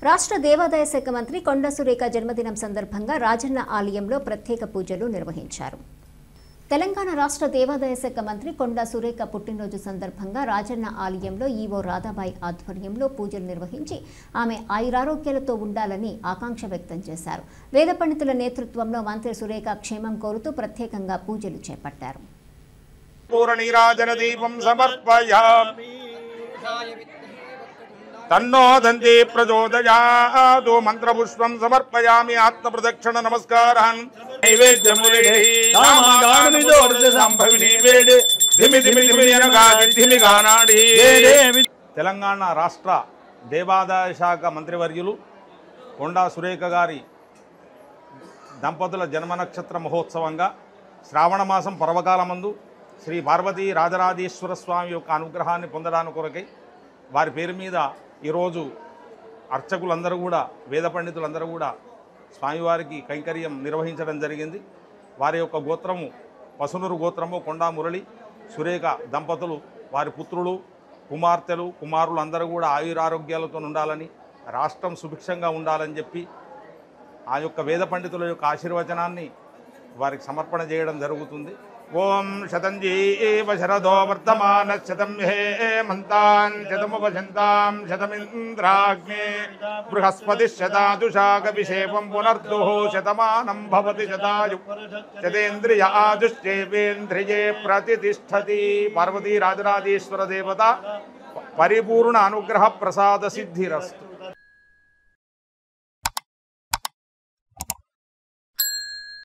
రాష్ట్ర దేవాదాయ శాఖ మంత్రి కొండా సురేఖ జన్మదినం సందర్భంగా రాజన్న ఆలయంలో ప్రత్యేక పూజలు నిర్వహించారు. తెలంగాణ రాష్ట్ర దేవాదాయ శాఖ మంత్రి కొండా సురేఖ పుట్టినరోజు సందర్భంగా రాజన్న ఆలయంలో ఈవో రాధాబాయి ఆధ్వర్యంలో పూజలు నిర్వహించి ఆమె ఆయురారోగ్యాలతో ఉండాలని ఆకాంక్ష వ్యక్తం చేశారు. వేద పండితుల నేతృత్వంలో మంత్రి సురేఖ క్షేమం కోరుతూ ప్రత్యేకంగా పూజలు చేపట్టారు. तन्नो दन्ति प्रचोदयात् मंत्रपुष्पं समर्पयामि आत्मप्रदक्षिण नमस्कारान् नैवेद्यमुलेहि తెలంగాణ రాష్ట్ర దేవాదాయ శాఖ మంత్రివర్యులు కొండా సురేఖ గారి దంపతుల జన్మ నక్షత్ర మహోత్సవంగా శ్రావణ మాసం పర్వకాలమందు శ్రీ పార్వతీ రాజరాజేశ్వర స్వామి యొక్క అనుగ్రహాన్ని పొందడానికి కొరకై వారి పేరు మీద ఈరోజు అర్చకులందరూ కూడా వేద పండితులందరూ కూడా స్వామివారికి కైంకర్యం నిర్వహించడం జరిగింది. వారి యొక్క గోత్రము పసునూరు గోత్రము కొండా మురళి సురేఖ దంపతులు వారి పుత్రులు కుమార్తెలు కుమారులు అందరూ కూడా ఆయురారోగ్యాలతో ఉండాలని రాష్ట్రం సుభిక్షంగా ఉండాలని చెప్పి ఆ యొక్క వేద పండితుల యొక్క ఆశీర్వచనాన్ని వారికి సమర్పణ చేయడం జరుగుతుంది. ఓం శతంజీవ శరదో వర్తమాన శతం హేమంతాన్ శతముపశంతాం శతమింద్రాగ్నే బృహస్పతి శతాదుషాగభిషేకం పునర్దుః శతమానం భవతి శతాయు శతేంద్రియ ఆదుష్యేంద్రియే ప్రతిష్టతి. పార్వతీ రాజరాజేశ్వర దేవత పరిపూర్ణ అనుగ్రహ ప్రసాద సిద్ధిరస్తు.